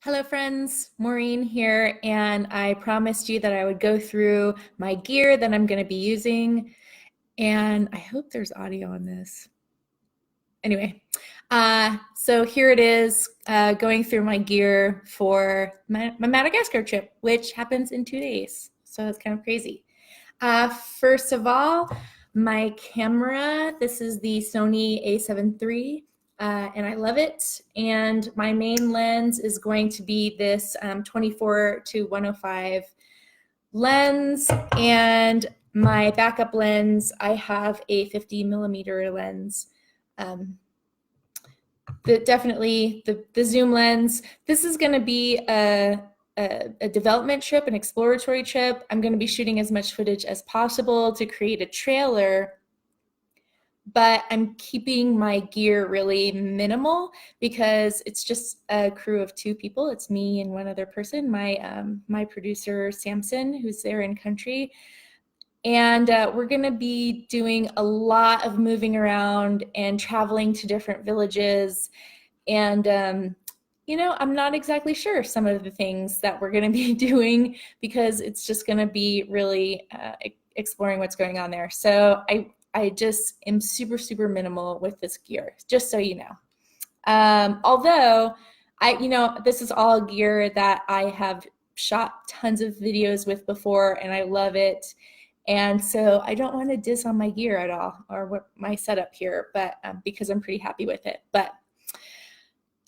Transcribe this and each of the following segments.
Hello friends, Maureen here, and I promised you that I would go through my gear that I'm going to be using, and I hope there's audio on this. Anyway, so here it is, going through my gear for my Madagascar trip, which happens in 2 days, so it's kind of crazy. First of all, my camera, this is the Sony a7 III. And I love it. And my main lens is going to be this 24 to 105 lens. And my backup lens, I have a 50 millimeter lens. Definitely the zoom lens. This is going to be a development trip, an exploratory trip. I'm going to be shooting as much footage as possible to create a trailer, but I'm keeping my gear really minimal because it's just a crew of 2 people. It's me and one other person, my producer Samson, who's there in country. And we're gonna be doing a lot of moving around and traveling to different villages. And I'm not exactly sure some of the things that we're gonna be doing because it's just gonna be really exploring what's going on there. So I just am super minimal with this gear, just so you know. Although this is all gear that I have shot tons of videos with before and I love it. And so I don't want to diss on my gear at all or what my setup here, but because I'm pretty happy with it. But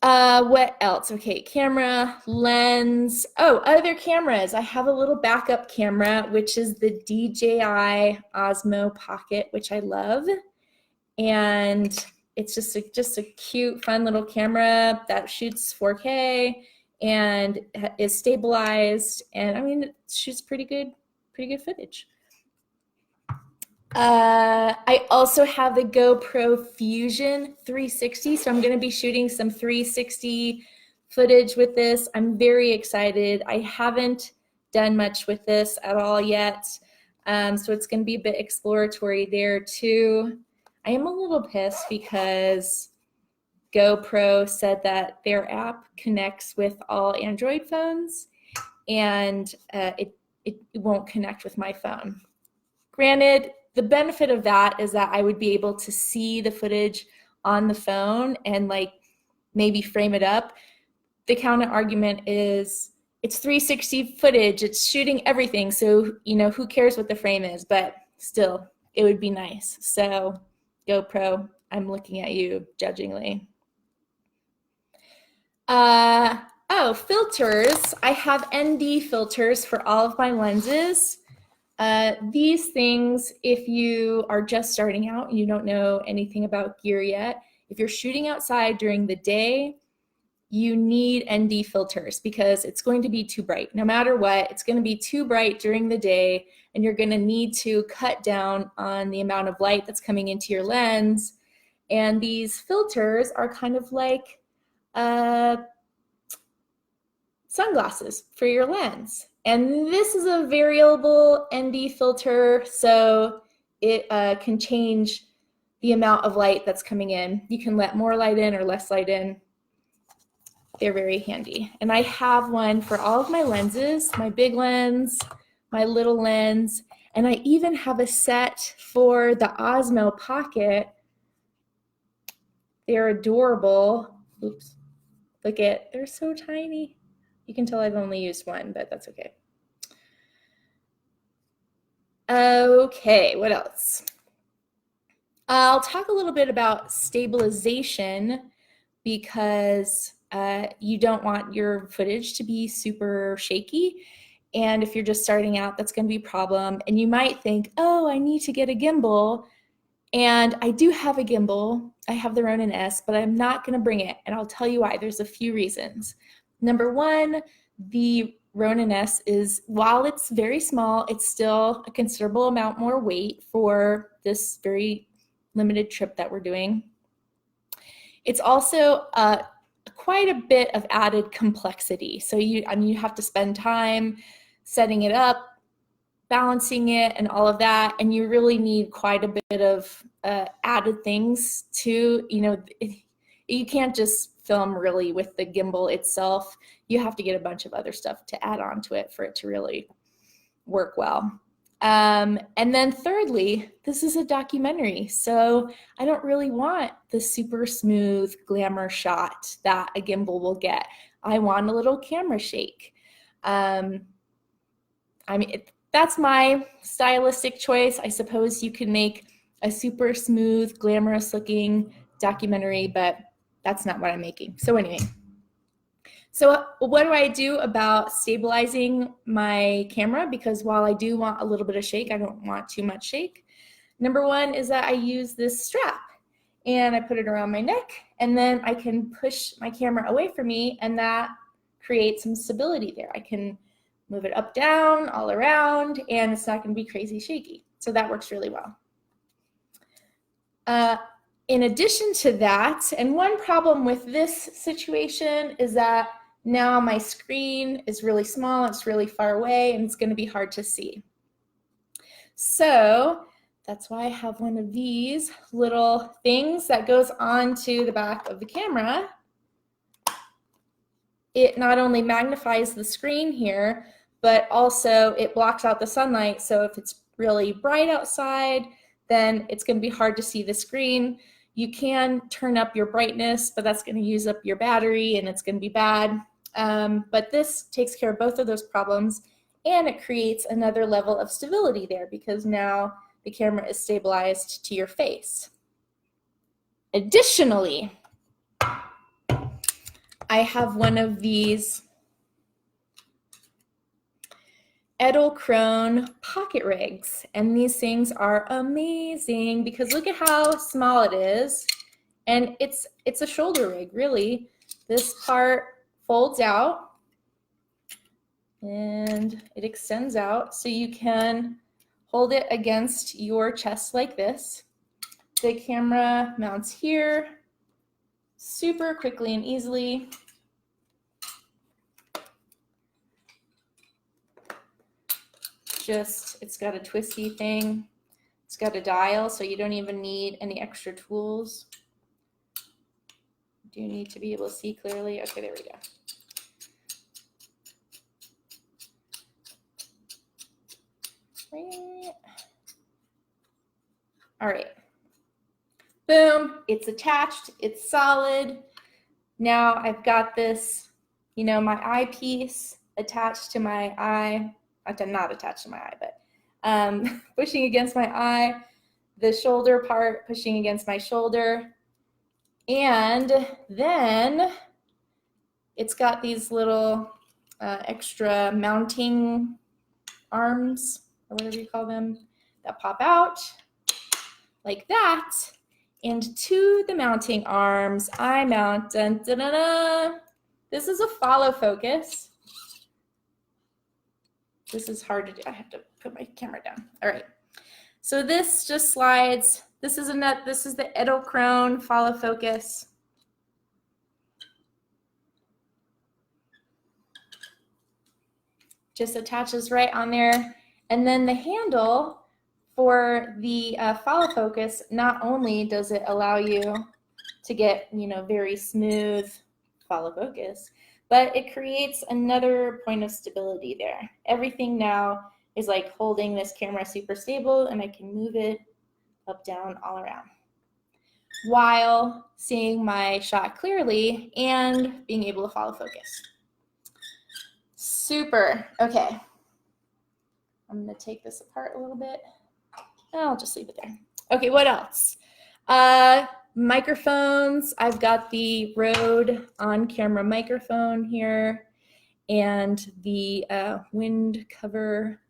what else? Okay, camera, lens. Oh, other cameras. I have a little backup camera, which is the DJI Osmo Pocket, which I love. And it's just a cute, fun little camera that shoots 4K and is stabilized. And I mean, it shoots pretty good footage. I also have the GoPro Fusion 360, so I'm going to be shooting some 360 footage with this. I'm very excited. I haven't done much with this at all yet, so it's going to be a bit exploratory there too. I am a little pissed because GoPro said that their app connects with all Android phones, and it won't connect with my phone. Granted, the benefit of that is that I would be able to see the footage on the phone and like maybe frame it up. The counter argument is it's 360 footage, it's shooting everything, so who cares what the frame is, but still it would be nice. So GoPro, I'm looking at you judgingly. Filters. I have ND filters for all of my lenses. These things, if you are just starting out and you don't know anything about gear yet, if you're shooting outside during the day, you need ND filters because it's going to be too bright. No matter what, it's going to be too bright during the day, and you're going to need to cut down on the amount of light that's coming into your lens. And these filters are kind of like sunglasses for your lens. And this is a variable ND filter, so it can change the amount of light that's coming in. You can let more light in or less light in. They're very handy. And I have one for all of my lenses, my big lens, my little lens, and I even have a set for the Osmo Pocket. They're adorable. Oops, look at, they're so tiny. You can tell I've only used one, but that's okay. Okay, what else? I'll talk a little bit about stabilization because you don't want your footage to be super shaky. And if you're just starting out, that's going to be a problem. And you might think, oh, I need to get a gimbal. And I do have a gimbal. I have the Ronin S, but I'm not going to bring it. And I'll tell you why. There's a few reasons. Number one, the Ronin S is, while it's very small, it's still a considerable amount more weight for this very limited trip that we're doing. It's also quite a bit of added complexity. So you have to spend time setting it up, balancing it, and all of that. And you really need quite a bit of added things to, you can't just film really with the gimbal itself. You have to get a bunch of other stuff to add on to it for it to really work well. And then thirdly, this is a documentary, so I don't really want the super smooth glamour shot that a gimbal will get. I want a little camera shake. I mean, that's my stylistic choice. I suppose you can make a super smooth, glamorous looking documentary, but that's not what I'm making. So anyway, so what do I do about stabilizing my camera? Because while I do want a little bit of shake, I don't want too much shake. Number one is that I use this strap and I put it around my neck, and then I can push my camera away from me, and that creates some stability there. I can move it up, down, all around, and it's not going to be crazy shaky. So that works really well. In addition to that, and one problem with this situation is that now my screen is really small, it's really far away, and it's going to be hard to see. So that's why I have one of these little things that goes onto the back of the camera. It not only magnifies the screen here, but also it blocks out the sunlight. So if it's really bright outside, then it's going to be hard to see the screen. You can turn up your brightness, but that's going to use up your battery and it's going to be bad. But this takes care of both of those problems, and it creates another level of stability there because now the camera is stabilized to your face. Additionally, I have one of these Edelkrone pocket rigs, and these things are amazing because look at how small it is, and it's a shoulder rig, really. This part folds out and it extends out so you can hold it against your chest like this. The camera mounts here super quickly and easily. It's got a twisty thing. It's got a dial, so you don't even need any extra tools. You do need to be able to see clearly. Okay, there we go. All right. Boom, it's attached, it's solid. Now I've got this, my eyepiece attached to my eye. Not attached to my eye, but pushing against my eye, the shoulder part pushing against my shoulder. And then it's got these little extra mounting arms, or whatever you call them, that pop out like that. And to the mounting arms, I mount, dun, dun, dun, dun. This is a follow focus. This is hard to do. I have to put my camera down. All right. So this just slides. This is the Edelkrone follow focus. Just attaches right on there. And then the handle for the follow focus, not only does it allow you to get, very smooth follow focus, but it creates another point of stability there. Everything now is like holding this camera super stable, and I can move it up, down, all around while seeing my shot clearly and being able to follow focus. Super. Okay. I'm going to take this apart a little bit. I'll just leave it there. Okay, what else? Microphones. I've got the Rode on-camera microphone here and the wind cover.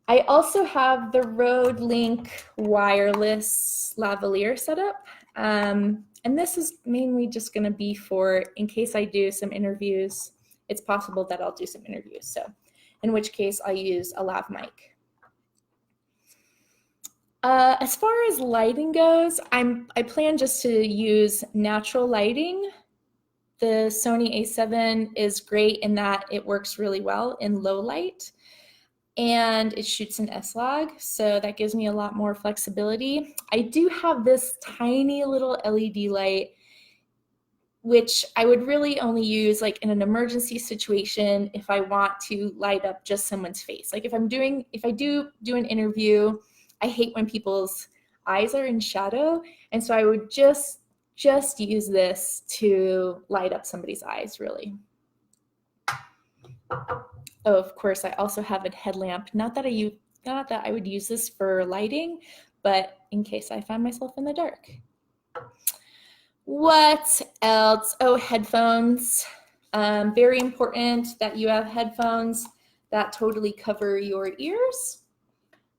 I also have the Rode Link wireless lavalier setup. And this is mainly just going to be for in case I do some interviews. It's possible that I'll do some interviews. So in which case I use a lav mic. As far as lighting goes, I plan just to use natural lighting. The Sony a7 is great in that it works really well in low light, and it shoots in S-Log, so that gives me a lot more flexibility. I do have this tiny little LED light. which I would really only use like in an emergency situation if I want to light up just someone's face. Like if I do an interview, I hate when people's eyes are in shadow. And so I would just use this to light up somebody's eyes, really. Oh, of course, I also have a headlamp. Not that I would use this for lighting, but in case I find myself in the dark. What else? Oh, headphones. Very important that you have headphones that totally cover your ears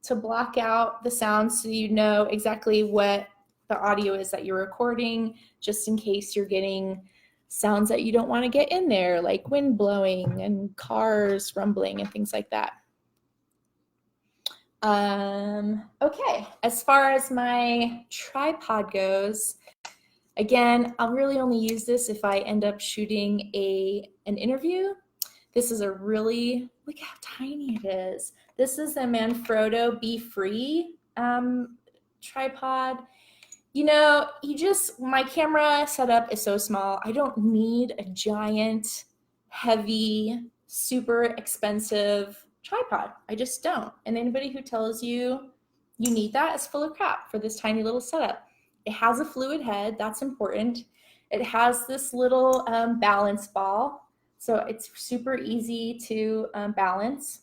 to block out the sound so you know exactly what the audio is that you're recording, just in case you're getting sounds that you don't want to get in there, like wind blowing and cars rumbling and things like that. Okay, as far as my tripod goes, again, I'll really only use this if I end up shooting an interview. This is a really, look how tiny it is. This is a Manfrotto Be Free tripod. You know, my camera setup is so small. I don't need a giant, heavy, super expensive tripod. I just don't. And anybody who tells you you need that is full of crap for this tiny little setup. It has a fluid head, that's important. It has this little balance ball, so it's super easy to balance.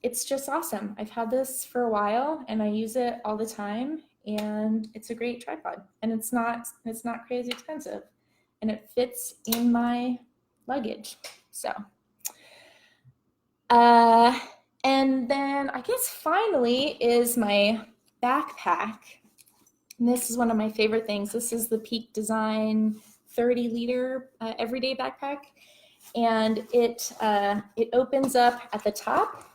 It's just awesome. I've had this for a while and I use it all the time, and it's a great tripod, and it's not crazy expensive, and it fits in my luggage. So and then I guess finally is my backpack. And this is one of my favorite things. This is the Peak Design 30-liter everyday backpack, and it opens up at the top,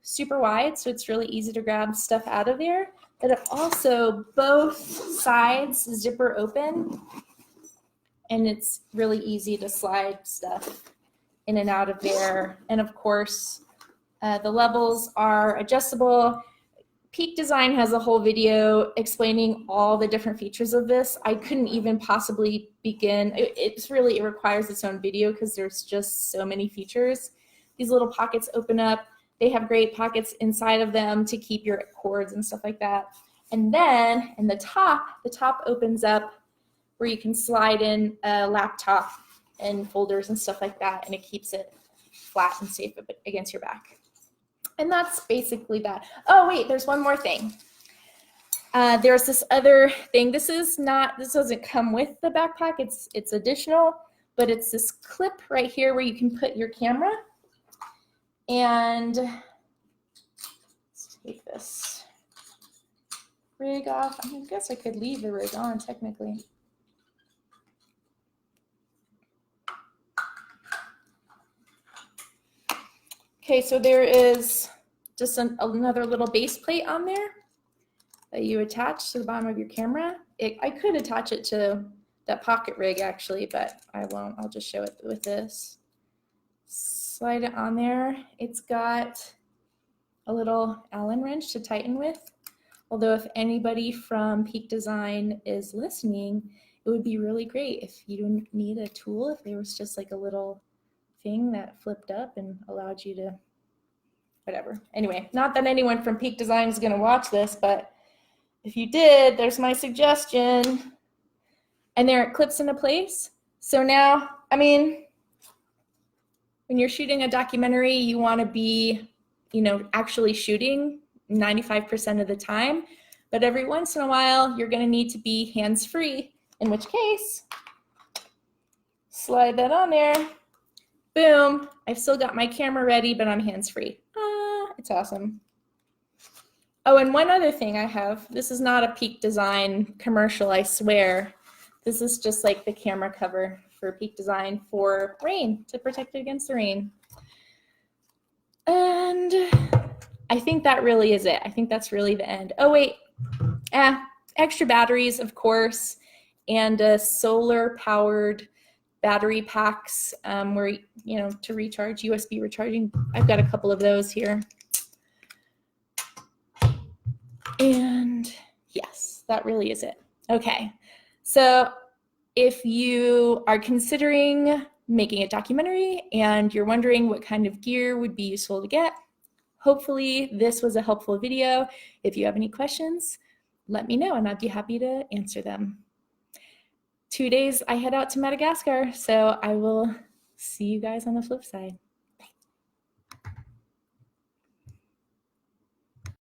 super wide, so it's really easy to grab stuff out of there. But it also, both sides zipper open, and it's really easy to slide stuff in and out of there. And of course, the levels are adjustable. Peak Design has a whole video explaining all the different features of this. I couldn't even possibly begin. It requires its own video because there's just so many features. These little pockets open up. They have great pockets inside of them to keep your cords and stuff like that. And then in the top opens up where you can slide in a laptop and folders and stuff like that, and it keeps it flat and safe against your back. And that's basically that. Oh wait, there's one more thing. There's this other thing. This doesn't come with the backpack. It's additional, but it's this clip right here where you can put your camera. And let's take this rig off. I guess I could leave the rig on technically. Okay, so there is just another little base plate on there that you attach to the bottom of your camera. I could attach it to that pocket rig actually, but I won't. I'll just show it with this. Slide it on there. It's got a little Allen wrench to tighten with. Although if anybody from Peak Design is listening, it would be really great if you didn't need a tool, if there was just like a little thing that flipped up and allowed you to, whatever. Anyway, not that anyone from Peak Design is going to watch this, but if you did, there's my suggestion. And there it clips into place. So now, I mean, when you're shooting a documentary, you want to be, actually shooting 95% of the time. But every once in a while, you're going to need to be hands-free, in which case, slide that on there. Boom. I've still got my camera ready, but I'm hands-free. It's awesome. Oh, and one other thing I have. This is not a Peak Design commercial, I swear. This is just like the camera cover for Peak Design for rain, to protect it against the rain. And I think that really is it. I think that's really the end. Oh, wait. Extra batteries, of course, and solar-powered battery packs where, to recharge, USB recharging. I've got a couple of those here. And yes, that really is it. Okay, so If you are considering making a documentary and you're wondering what kind of gear would be useful to get, hopefully this was a helpful video. If you have any questions, let me know and I'd be happy to answer them. 2 days I head out to Madagascar, so I will see you guys on the flip side.